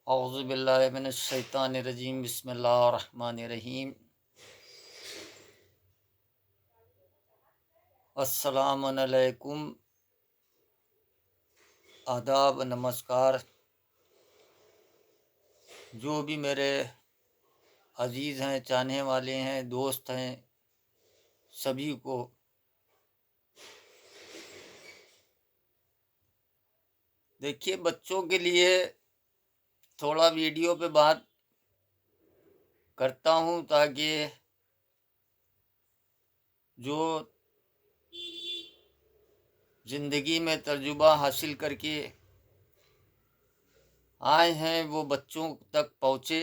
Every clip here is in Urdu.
اعوذ باللہ من الشیطان الرجیم، بسم اللہ الرحمن الرحیم۔ السلام علیکم، آداب، نمسکار۔ جو بھی میرے عزیز ہیں، چاہنے والے ہیں، دوست ہیں، سبھی کو دیکھیے، بچوں کے لیے تھوڑا ویڈیو پہ بات کرتا ہوں تاکہ جو زندگی میں تجربہ حاصل کر کے آئے ہیں وہ بچوں تک پہنچے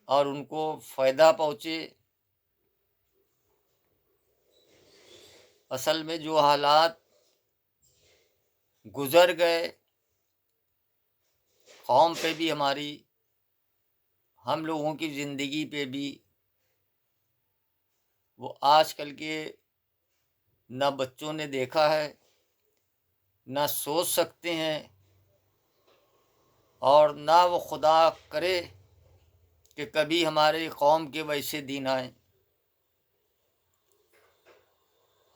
اور ان کو فائدہ پہنچے۔ اصل میں جو حالات گزر گئے قوم پہ بھی، ہماری ہم لوگوں کی زندگی پہ بھی، وہ آج کل کے نہ بچوں نے دیکھا ہے، نہ سوچ سکتے ہیں، اور نہ وہ خدا کرے کہ کبھی ہمارے قوم کے ویسے دن آئیں۔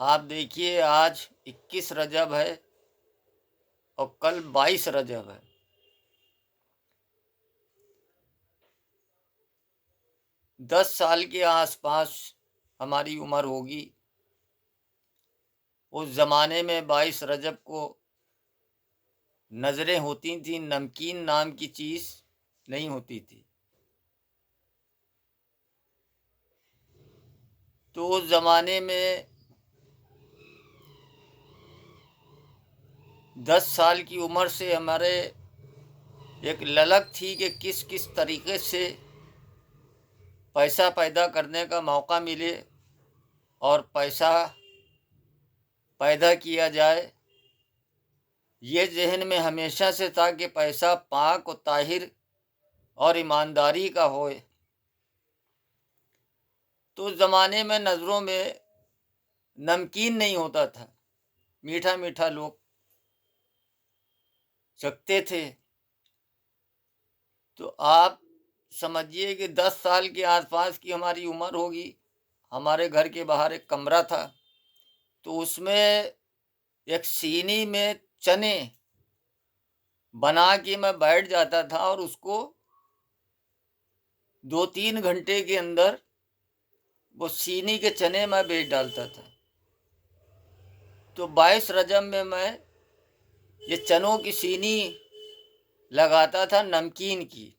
آپ دیکھیے، آج 21 رجب ہے اور کل 22 رجب ہے۔ 10 سال کے آس پاس ہماری عمر ہوگی۔ اس زمانے میں 22 رجب کو نظریں ہوتی تھیں، نمکین نام کی چیز نہیں ہوتی تھی۔ تو اس زمانے میں 10 سال کی عمر سے ہمارے ایک للک تھی کہ کس طریقے سے پیسہ پیدا کرنے کا موقع ملے اور پیسہ پیدا کیا جائے۔ یہ ذہن میں ہمیشہ سے تھا کہ پیسہ پاک و طاہر اور ایمانداری کا ہوئے۔ تو اس زمانے میں نظروں میں نمکین نہیں ہوتا تھا، میٹھا میٹھا لوگ چکھتے تھے۔ تو آپ سمجھیے کہ 10 سال کے آس پاس کی ہماری عمر ہوگی۔ ہمارے گھر کے باہر ایک کمرہ تھا، تو اس میں ایک سینی میں چنے بنا کے میں بیٹھ جاتا تھا اور اس کو 2-3 گھنٹے کے اندر وہ سینی کے چنے میں بیچ ڈالتا تھا۔ تو 22 رجب میں یہ چنوں کی سینی لگاتا تھا، نمکین کی۔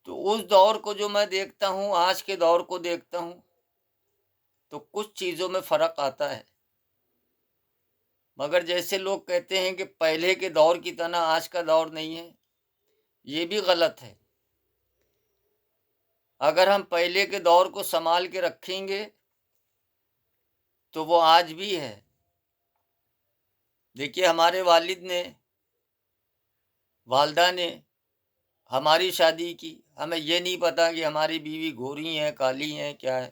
تو اس دور کو جو میں دیکھتا ہوں، آج کے دور کو دیکھتا ہوں، تو کچھ چیزوں میں فرق آتا ہے۔ مگر جیسے لوگ کہتے ہیں کہ پہلے کے دور کی طرح آج کا دور نہیں ہے، یہ بھی غلط ہے۔ اگر ہم پہلے کے دور کو سنبھال کے رکھیں گے تو وہ آج بھی ہے۔ دیکھیے، ہمارے والد نے، والدہ نے ہماری شادی کی، ہمیں یہ نہیں پتا کہ ہماری بیوی گوری ہیں، کالی ہیں، کیا ہے۔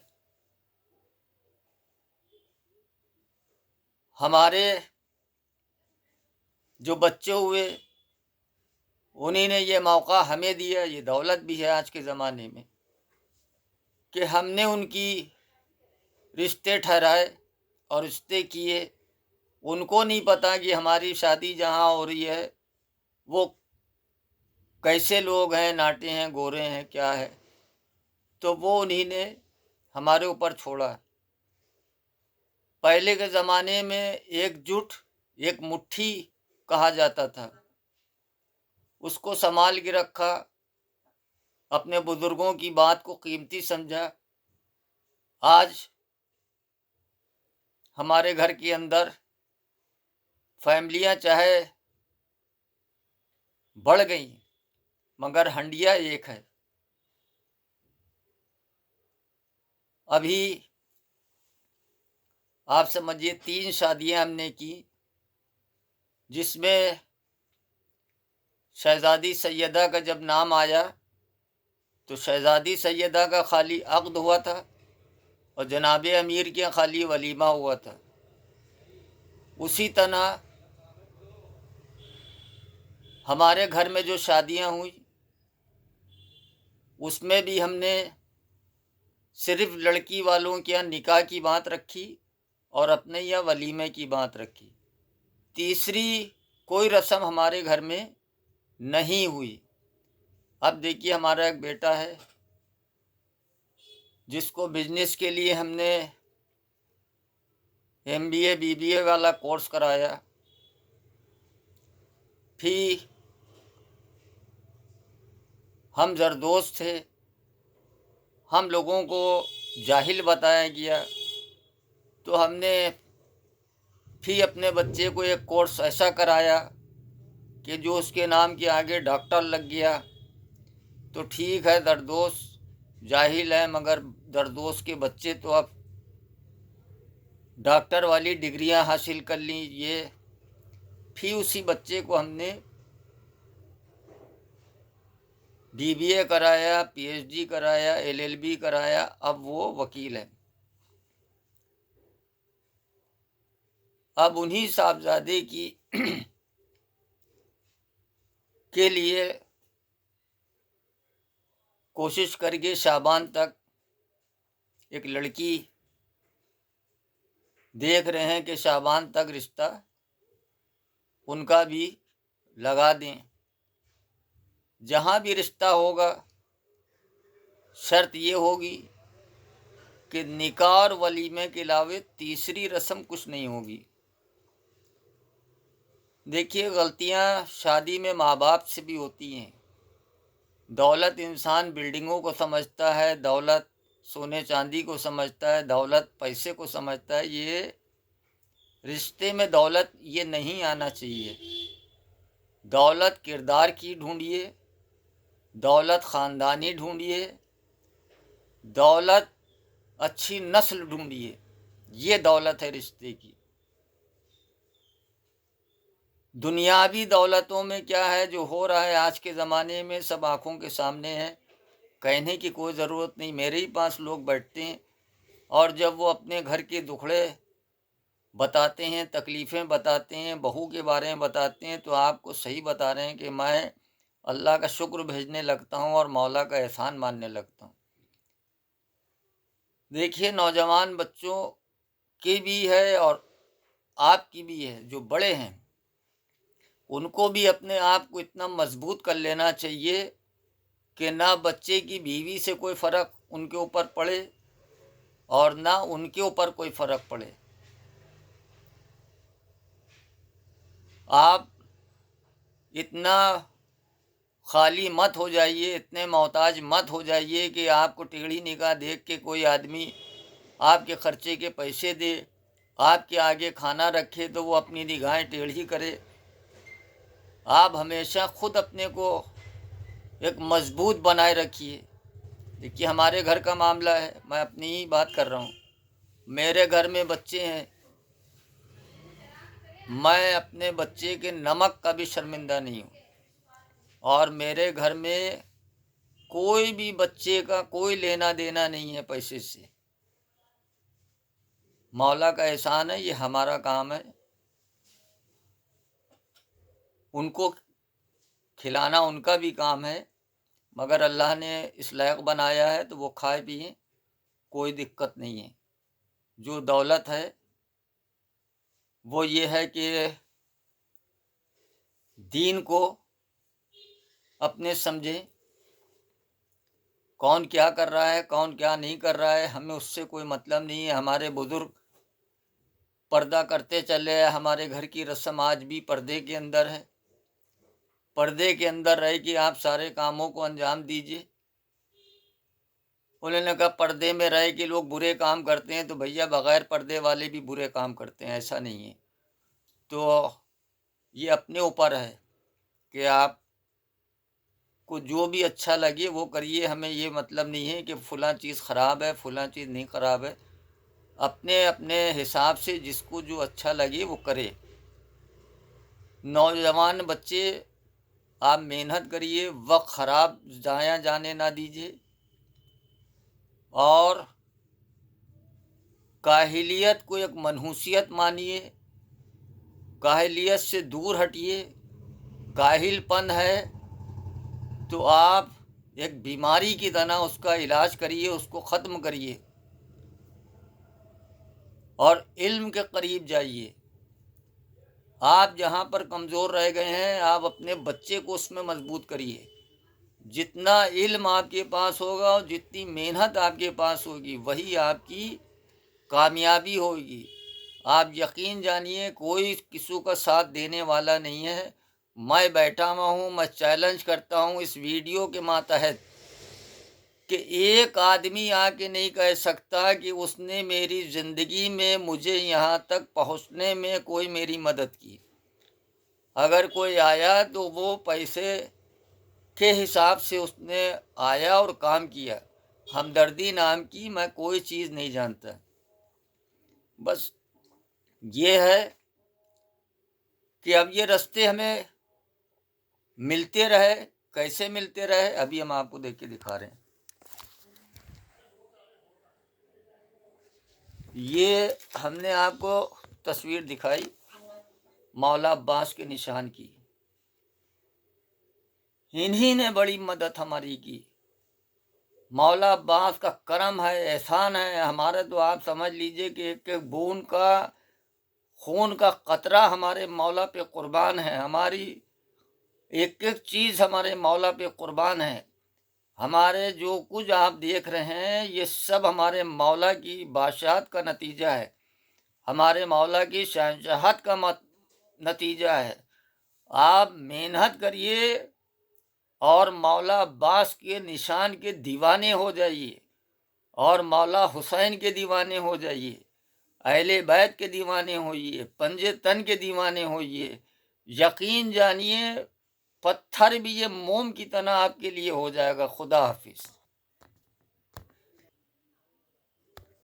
ہمارے جو بچے ہوئے انہیں نے یہ موقع ہمیں دیا، یہ دولت بھی ہے آج کے زمانے میں کہ ہم نے ان کی رشتے ٹھہرائے اور رشتے کیے۔ ان کو نہیں پتا کہ ہماری شادی جہاں ہو رہی ہے وہ کیسے لوگ ہیں، ناٹے ہیں، گورے ہیں، کیا ہے۔ تو وہ انہی نے ہمارے اوپر چھوڑا۔ پہلے کے زمانے میں ایک جٹ، ایک مٹھی کہا جاتا تھا، اس کو سنبھال کے رکھا، اپنے بزرگوں کی بات کو قیمتی سمجھا۔ آج ہمارے گھر کے اندر فیملیاں چاہے بڑھ گئیں مگر ہنڈیا ایک ہے۔ ابھی آپ سمجھیے 3 شادیاں ہم نے کی، جس میں شہزادی سیدہ کا جب نام آیا تو شہزادی سیدہ کا خالی عقد ہوا تھا اور جناب امیر کے خالی ولیمہ ہوا تھا۔ اسی طرح ہمارے گھر میں جو شادیاں ہوئی اس میں بھی ہم نے صرف لڑکی والوں کے یہاں نکاح کی بات رکھی اور اپنے یہاں ولیمے کی بات رکھی، تیسری کوئی رسم ہمارے گھر میں نہیں ہوئی۔ اب دیکھیے ہمارا ایک بیٹا ہے جس کو بزنس کے لیے ہم نے MBA BBA والا کورس کرایا، پھر ہم زردوست تھے، ہم لوگوں کو جاہل بتایا گیا، تو ہم نے پھر اپنے بچے کو ایک کورس ایسا کرایا کہ جو اس کے نام کے آگے ڈاکٹر لگ گیا۔ تو ٹھیک ہے، زردوست جاہل ہے، مگر زردوست کے بچے تو اب ڈاکٹر والی ڈگریاں حاصل کر لیں۔ یہ پھر اسی بچے کو ہم نے BBA کرایا، PhD کرایا، LLB کرایا، اب وہ وکیل ہے۔ اب انہی صاحبزادے کی کے لیے کوشش کر کے شعبان تک ایک لڑکی دیکھ رہے ہیں کہ شعبان تک رشتہ ان کا بھی لگا دیں۔ جہاں بھی رشتہ ہوگا شرط یہ ہوگی کہ نکاح اور ولیمے کے علاوہ تیسری رسم کچھ نہیں ہوگی۔ دیکھیے غلطیاں شادی میں ماں باپ سے بھی ہوتی ہیں۔ دولت انسان بلڈنگوں کو سمجھتا ہے، دولت سونے چاندی کو سمجھتا ہے، دولت پیسے کو سمجھتا ہے۔ یہ رشتے میں دولت یہ نہیں آنا چاہیے۔ دولت کردار کی ڈھونڈیے، دولت خاندانی ڈھونڈیے، دولت اچھی نسل ڈھونڈیے، یہ دولت ہے رشتے کی۔ دنیاوی دولتوں میں کیا ہے جو ہو رہا ہے آج کے زمانے میں، سب آنکھوں کے سامنے ہے، کہنے کی کوئی ضرورت نہیں۔ میرے ہی پاس لوگ بیٹھتے ہیں اور جب وہ اپنے گھر کے دکھڑے بتاتے ہیں، تکلیفیں بتاتے ہیں، بہو کے بارے میں بتاتے ہیں، تو آپ کو صحیح بتا رہے ہیں کہ میں اللہ کا شکر بھیجنے لگتا ہوں اور مولا کا احسان ماننے لگتا ہوں۔ دیکھیے نوجوان بچوں کی بھی ہے اور آپ کی بھی ہے، جو بڑے ہیں ان کو بھی اپنے آپ کو اتنا مضبوط کر لینا چاہیے کہ نہ بچے کی بیوی سے کوئی فرق ان کے اوپر پڑے اور نہ ان کے اوپر کوئی فرق پڑے۔ آپ اتنا خالی مت ہو جائیے، اتنے محتاج مت ہو جائیے کہ آپ کو ٹیڑھی نگاہ دیکھ کے کوئی آدمی آپ کے خرچے کے پیسے دے، آپ کے آگے کھانا رکھے تو وہ اپنی نگاہیں ٹیڑھی کرے۔ آپ ہمیشہ خود اپنے کو ایک مضبوط بنائے رکھیے۔ دیکھیے ہمارے گھر کا معاملہ ہے، میں اپنی ہی بات کر رہا ہوں۔ میرے گھر میں بچے ہیں، میں اپنے بچے کے نمک کا بھی شرمندہ نہیں ہوں، اور میرے گھر میں کوئی بھی بچے کا کوئی لینا دینا نہیں ہے پیسے سے۔ مولا کا احسان ہے، یہ ہمارا کام ہے، ان کو کھلانا ان کا بھی کام ہے، مگر اللہ نے اس لائق بنایا ہے تو وہ کھائے پیئیں، کوئی دقت نہیں ہے۔ جو دولت ہے وہ یہ ہے کہ دین کو اپنے سمجھیں، کون کیا کر رہا ہے کون کیا نہیں کر رہا ہے ہمیں اس سے کوئی مطلب نہیں ہے۔ ہمارے بزرگ پردہ کرتے چلے، ہمارے گھر کی رسم آج بھی پردے کے اندر ہے، پردے کے اندر رہ کے آپ سارے کاموں کو انجام دیجیے۔ انہوں نے کہا پردے میں رہ کے لوگ برے کام کرتے ہیں، تو بھیا بغیر پردے والے بھی برے کام کرتے ہیں، ایسا نہیں ہے۔ تو یہ اپنے اوپر ہے کہ آپ کو جو بھی اچھا لگے وہ کریے، ہمیں یہ مطلب نہیں ہے کہ فلاں چیز خراب ہے فلاں چیز نہیں خراب ہے، اپنے اپنے حساب سے جس کو جو اچھا لگے وہ کرے۔ نوجوان بچے آپ محنت کریے، وقت خراب ضائع جانے نہ دیجیے، اور کاہلیت کو ایک منحوسیت مانیے، کاہلیت سے دور ہٹیے، کاہلپن ہے تو آپ ایک بیماری کی طرح اس کا علاج کریے، اس کو ختم کریے اور علم کے قریب جائیے۔ آپ جہاں پر کمزور رہ گئے ہیں آپ اپنے بچے کو اس میں مضبوط کریے۔ جتنا علم آپ کے پاس ہوگا اور جتنی محنت آپ کے پاس ہوگی وہی آپ کی کامیابی ہوگی۔ آپ یقین جانیے کوئی کسی کا ساتھ دینے والا نہیں ہے۔ میں بیٹھا ہوا ہوں، میں چیلنج کرتا ہوں اس ویڈیو کے ماتحت کہ ایک آدمی آ کے نہیں کہہ سکتا کہ اس نے میری زندگی میں مجھے یہاں تک پہنچنے میں کوئی میری مدد کی۔ اگر کوئی آیا تو وہ پیسے کے حساب سے اس نے آیا اور کام کیا۔ ہمدردی نام کی میں کوئی چیز نہیں جانتا۔ بس یہ ہے کہ اب یہ رستے ہمیں ملتے رہے، کیسے ملتے رہے ابھی ہم آپ کو دیکھ کے دکھا رہے ہیں۔ یہ ہم نے آپ کو تصویر دکھائی مولا عباس کے نشان کی، انہی نے بڑی مدد ہماری کی۔ مولا عباس کا کرم ہے، احسان ہے ہمارا، تو آپ سمجھ لیجئے کہ ایک ایک بون کا خون کا قطرہ ہمارے مولا پہ قربان ہے، ہماری ایک ایک چیز ہمارے مولا پہ قربان ہے۔ ہمارے جو کچھ آپ دیکھ رہے ہیں یہ سب ہمارے مولا کی بادشاہت کا نتیجہ ہے، ہمارے مولا کی شہنشاہت کا نتیجہ ہے۔ آپ محنت کریے اور مولا عباس کے نشان کے دیوانے ہو جائیے اور مولا حسین کے دیوانے ہو جائیے، اہل بیت کے دیوانے ہوئیے، پنجے تن کے دیوانے ہوئیے۔ یقین جانیے پتھر بھی یہ موم کی طرح آپ کے لیے ہو جائے گا۔ خدا حافظ۔